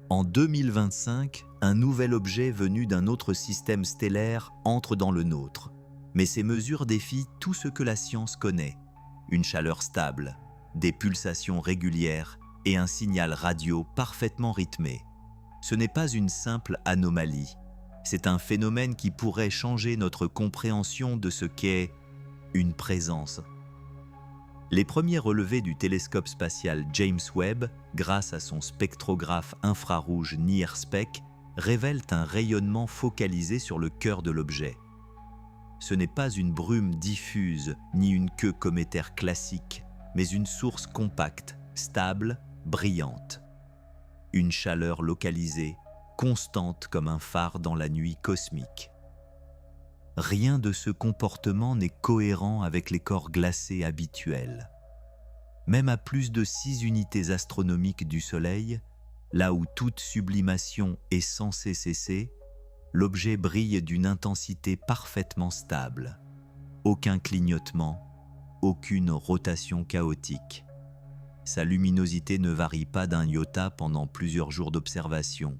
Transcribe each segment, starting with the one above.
En 2025, un nouvel objet venu d'un autre système stellaire entre dans le nôtre. Mais ces mesures défient tout ce que la science connaît. Une chaleur stable, des pulsations régulières et un signal radio parfaitement rythmé. Ce n'est pas une simple anomalie. C'est un phénomène qui pourrait changer notre compréhension de ce qu'est une présence. Les premiers relevés du télescope spatial James Webb, grâce à son spectrographe infrarouge NIRSPEC, révèlent un rayonnement focalisé sur le cœur de l'objet. Ce n'est pas une brume diffuse ni une queue cométaire classique, mais une source compacte, stable, brillante. Une chaleur localisée, constante comme un phare dans la nuit cosmique. Rien de ce comportement n'est cohérent avec les corps glacés habituels. Même à plus de 6 unités astronomiques du Soleil, là où toute sublimation est censée cesser, l'objet brille d'une intensité parfaitement stable. Aucun clignotement, aucune rotation chaotique. Sa luminosité ne varie pas d'un iota pendant plusieurs jours d'observation.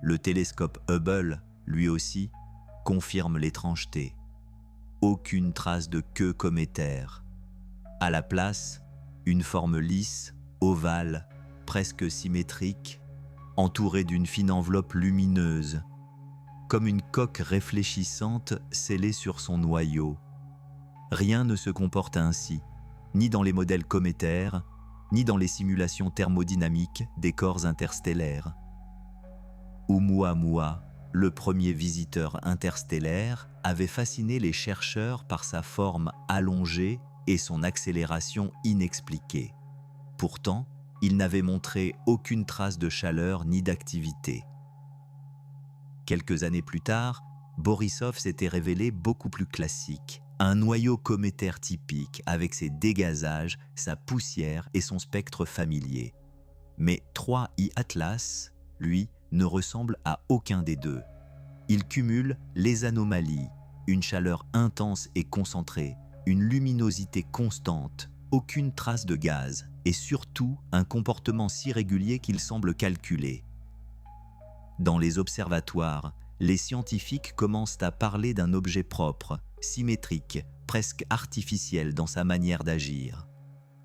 Le télescope Hubble, lui aussi, confirme l'étrangeté. Aucune trace de queue cométaire. À la place, une forme lisse, ovale, presque symétrique, entourée d'une fine enveloppe lumineuse, comme une coque réfléchissante scellée sur son noyau. Rien ne se comporte ainsi, ni dans les modèles cométaires, ni dans les simulations thermodynamiques des corps interstellaires. Oumuamua, le premier visiteur interstellaire, avait fasciné les chercheurs par sa forme allongée et son accélération inexpliquée. Pourtant, il n'avait montré aucune trace de chaleur ni d'activité. Quelques années plus tard, Borisov s'était révélé beaucoup plus classique. Un noyau cométaire typique avec ses dégazages, sa poussière et son spectre familier. Mais 3I Atlas, lui, ne ressemble à aucun des deux. Il cumule les anomalies, une chaleur intense et concentrée, une luminosité constante, aucune trace de gaz et surtout un comportement si régulier qu'il semble calculé. Dans les observatoires, les scientifiques commencent à parler d'un objet propre, symétrique, presque artificiel dans sa manière d'agir.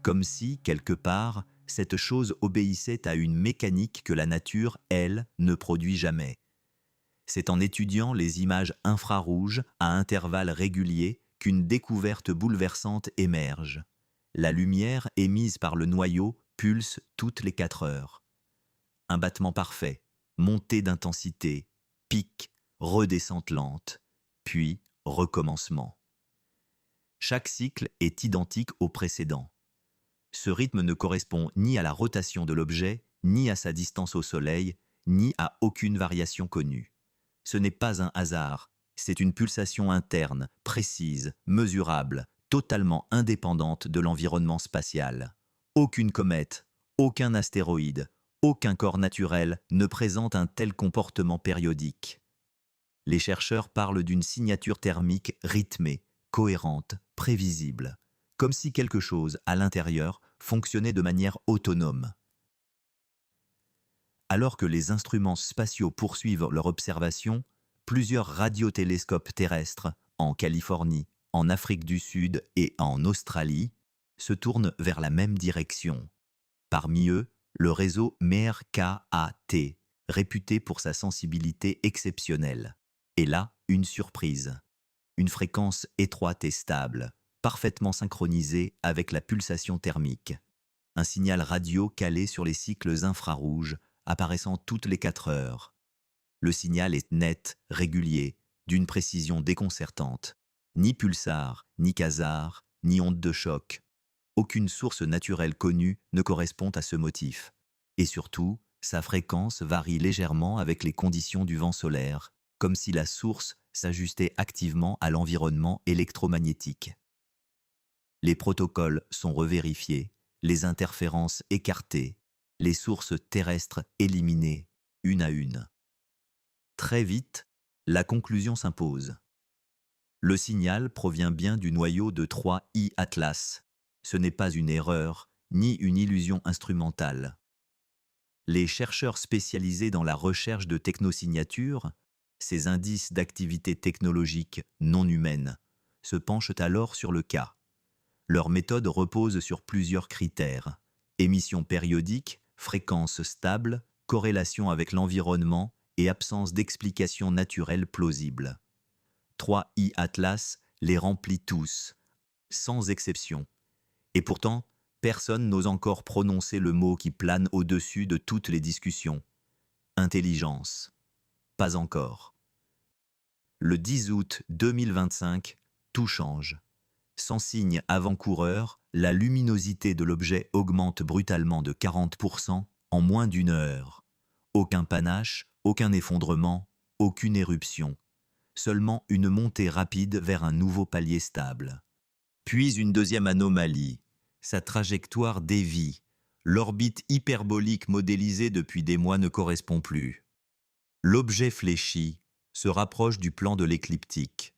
Comme si, quelque part, cette chose obéissait à une mécanique que la nature, elle, ne produit jamais. C'est en étudiant les images infrarouges à intervalles réguliers qu'une découverte bouleversante émerge. La lumière émise par le noyau pulse toutes les 4 heures. Un battement parfait, montée d'intensité, pic, redescente lente, puis recommencement. Chaque cycle est identique au précédent. Ce rythme ne correspond ni à la rotation de l'objet, ni à sa distance au Soleil, ni à aucune variation connue. Ce n'est pas un hasard, c'est une pulsation interne, précise, mesurable, totalement indépendante de l'environnement spatial. Aucune comète, aucun astéroïde, aucun corps naturel ne présente un tel comportement périodique. Les chercheurs parlent d'une signature thermique rythmée, cohérente, prévisible, comme si quelque chose, à l'intérieur, fonctionnait de manière autonome. Alors que les instruments spatiaux poursuivent leur observation, plusieurs radiotélescopes terrestres, en Californie, en Afrique du Sud et en Australie, se tournent vers la même direction. Parmi eux, le réseau MERKAT, réputé pour sa sensibilité exceptionnelle. Et là, une surprise. Une fréquence étroite et stable, parfaitement synchronisée avec la pulsation thermique. Un signal radio calé sur les cycles infrarouges, apparaissant toutes les 4 heures. Le signal est net, régulier, d'une précision déconcertante. Ni pulsar, ni quasar, ni onde de choc. Aucune source naturelle connue ne correspond à ce motif. Et surtout, sa fréquence varie légèrement avec les conditions du vent solaire, comme si la source s'ajustait activement à l'environnement électromagnétique. Les protocoles sont revérifiés, les interférences écartées, les sources terrestres éliminées, une à une. Très vite, la conclusion s'impose. Le signal provient bien du noyau de 3I Atlas. Ce n'est pas une erreur, ni une illusion instrumentale. Les chercheurs spécialisés dans la recherche de technosignatures, ces indices d'activité technologique non humaine, se penchent alors sur le cas. Leur méthode repose sur plusieurs critères: émission périodique, fréquence stable, corrélation avec l'environnement et absence d'explication naturelle plausible. 3i Atlas les remplit tous, sans exception. Et pourtant, personne n'ose encore prononcer le mot qui plane au-dessus de toutes les discussions. Intelligence. Pas encore. Le 10 août 2025, tout change. Sans signe avant-coureur, la luminosité de l'objet augmente brutalement de 40% en moins d'une heure. Aucun panache, aucun effondrement, aucune éruption. Seulement une montée rapide vers un nouveau palier stable. Puis une deuxième anomalie. Sa trajectoire dévie. L'orbite hyperbolique modélisée depuis des mois ne correspond plus. L'objet fléchi se rapproche du plan de l'écliptique.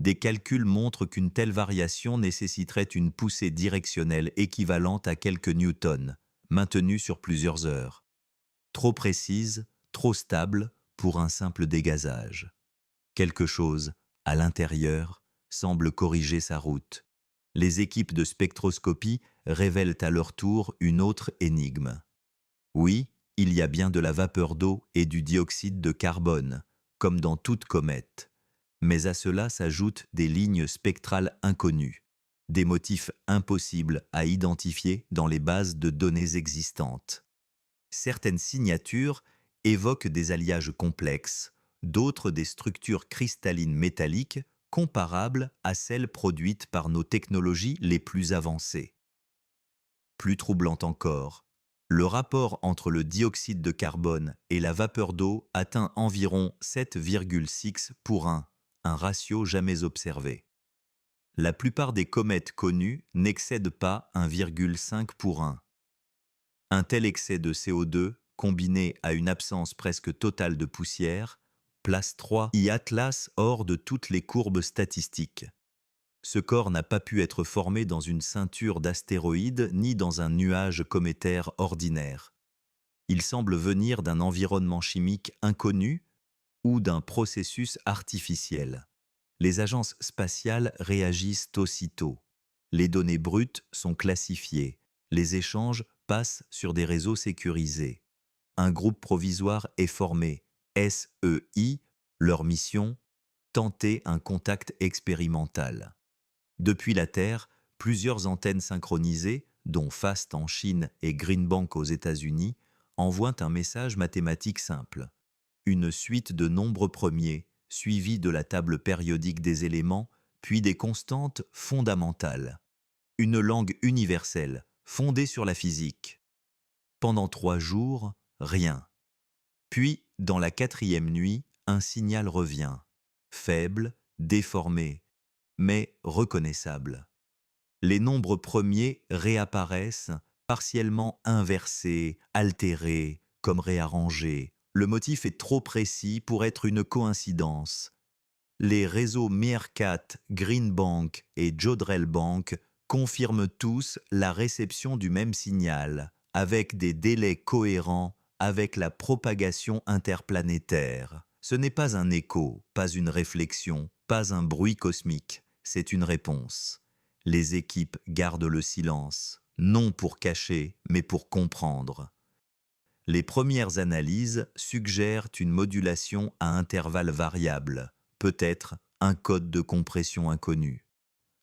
Des calculs montrent qu'une telle variation nécessiterait une poussée directionnelle équivalente à quelques newtons, maintenue sur plusieurs heures. Trop précise, trop stable pour un simple dégazage. Quelque chose, à l'intérieur, semble corriger sa route. Les équipes de spectroscopie révèlent à leur tour une autre énigme. Oui, il y a bien de la vapeur d'eau et du dioxyde de carbone, comme dans toute comète. Mais à cela s'ajoutent des lignes spectrales inconnues, des motifs impossibles à identifier dans les bases de données existantes. Certaines signatures évoquent des alliages complexes, d'autres des structures cristallines métalliques comparables à celles produites par nos technologies les plus avancées. Plus troublant encore, le rapport entre le dioxyde de carbone et la vapeur d'eau atteint environ 7,6 pour 1, un ratio jamais observé. La plupart des comètes connues n'excèdent pas 1,5 pour 1. Un tel excès de CO2, combiné à une absence presque totale de poussière, place 3i Atlas hors de toutes les courbes statistiques. Ce corps n'a pas pu être formé dans une ceinture d'astéroïdes ni dans un nuage cométaire ordinaire. Il semble venir d'un environnement chimique inconnu ou d'un processus artificiel. Les agences spatiales réagissent aussitôt. Les données brutes sont classifiées. Les échanges passent sur des réseaux sécurisés. Un groupe provisoire est formé, SEI, leur mission, tenter un contact expérimental. Depuis la Terre, plusieurs antennes synchronisées, dont FAST en Chine et Greenbank aux États-Unis, envoient un message mathématique simple. Une suite de nombres premiers, suivie de la table périodique des éléments, puis des constantes fondamentales. Une langue universelle, fondée sur la physique. Pendant 3 jours, rien. Puis, dans la 4e nuit, un signal revient. Faible, déformé, mais reconnaissable. Les nombres premiers réapparaissent, partiellement inversés, altérés, comme réarrangés. Le motif est trop précis pour être une coïncidence. Les réseaux Meerkat, Greenbank et Jodrell Bank confirment tous la réception du même signal, avec des délais cohérents avec la propagation interplanétaire. Ce n'est pas un écho, pas une réflexion, pas un bruit cosmique, c'est une réponse. Les équipes gardent le silence, non pour cacher, mais pour comprendre. Les premières analyses suggèrent une modulation à intervalles variables, peut-être un code de compression inconnu.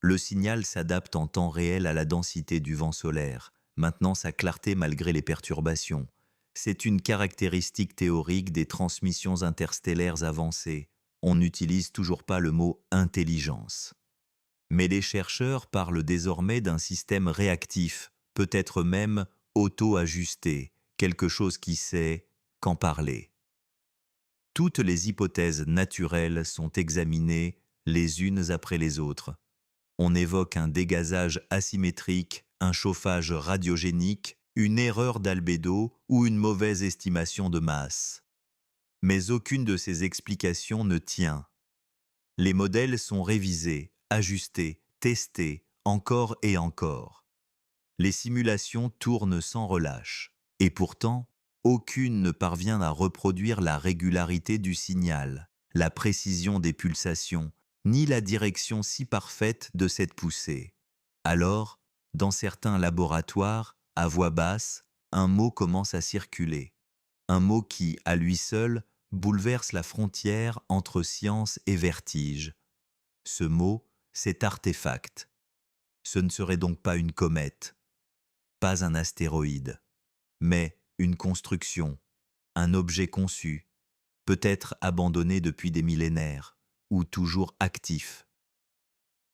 Le signal s'adapte en temps réel à la densité du vent solaire, maintenant sa clarté malgré les perturbations. C'est une caractéristique théorique des transmissions interstellaires avancées. On n'utilise toujours pas le mot « intelligence ». Mais les chercheurs parlent désormais d'un système réactif, peut-être même auto-ajusté, quelque chose qui sait qu'en parler. Toutes les hypothèses naturelles sont examinées les unes après les autres. On évoque un dégazage asymétrique, un chauffage radiogénique, une erreur d'albédo ou une mauvaise estimation de masse. Mais aucune de ces explications ne tient. Les modèles sont révisés, ajustés, testés, encore et encore. Les simulations tournent sans relâche. Et pourtant, Aucune ne parvient à reproduire la régularité du signal, la précision des pulsations, ni la direction si parfaite de cette poussée. Alors, dans certains laboratoires, à voix basse, un mot commence à circuler. Un mot qui, à lui seul, bouleverse la frontière entre science et vertige. Ce mot, c'est artefact. Ce ne serait donc pas une comète, pas un astéroïde, mais une construction, un objet conçu, peut-être abandonné depuis des millénaires, ou toujours actif.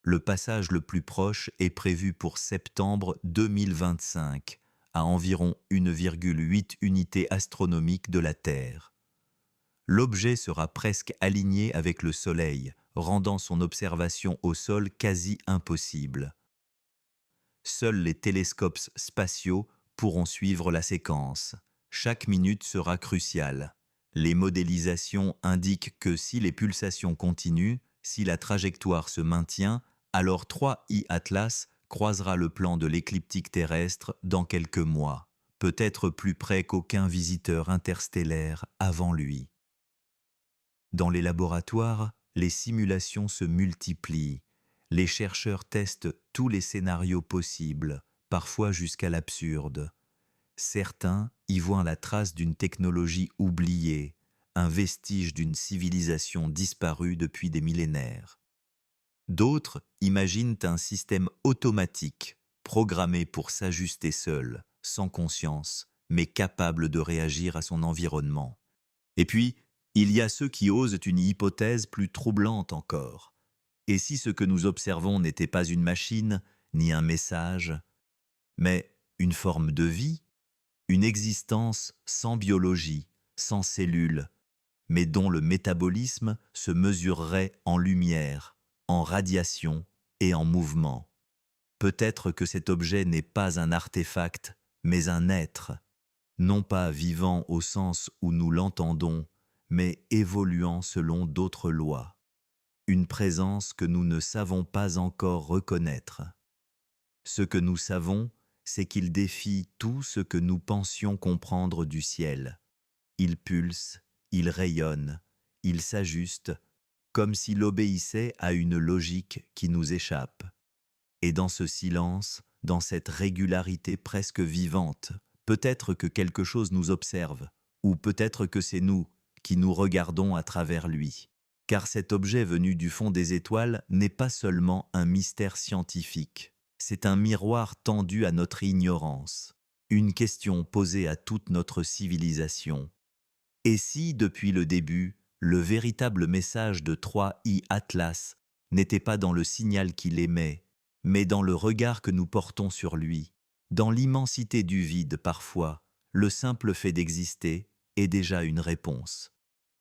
Le passage le plus proche est prévu pour septembre 2025, à environ 1,8 unités astronomiques de la Terre. L'objet sera presque aligné avec le Soleil, rendant son observation au sol quasi impossible. Seuls les télescopes spatiaux pourront suivre la séquence. Chaque minute sera cruciale. Les modélisations indiquent que si les pulsations continuent, si la trajectoire se maintient, alors 3I Atlas croisera le plan de l'écliptique terrestre dans quelques mois, peut-être plus près qu'aucun visiteur interstellaire avant lui. Dans les laboratoires, les simulations se multiplient. Les chercheurs testent tous les scénarios possibles, parfois jusqu'à l'absurde. Certains y voient la trace d'une technologie oubliée, un vestige d'une civilisation disparue depuis des millénaires. D'autres imaginent un système automatique, programmé pour s'ajuster seul, sans conscience, mais capable de réagir à son environnement. Et puis, il y a ceux qui osent une hypothèse plus troublante encore. Et si ce que nous observons n'était pas une machine, ni un message, mais une forme de vie, une existence sans biologie, sans cellules, mais dont le métabolisme se mesurerait en lumière, en radiation et en mouvement. Peut-être que cet objet n'est pas un artefact, mais un être, non pas vivant au sens où nous l'entendons, mais évoluant selon d'autres lois. Une présence que nous ne savons pas encore reconnaître. Ce que nous savons, c'est qu'il défie tout ce que nous pensions comprendre du ciel. Il pulse, il rayonne, il s'ajuste, comme s'il obéissait à une logique qui nous échappe. Et dans ce silence, dans cette régularité presque vivante, peut-être que quelque chose nous observe, ou peut-être que c'est nous qui nous regardons à travers lui. Car cet objet venu du fond des étoiles n'est pas seulement un mystère scientifique, c'est un miroir tendu à notre ignorance, une question posée à toute notre civilisation. Et si, depuis le début, le véritable message de 3I Atlas n'était pas dans le signal qu'il émet, mais dans le regard que nous portons sur lui, dans l'immensité du vide parfois, le simple fait d'exister est déjà une réponse.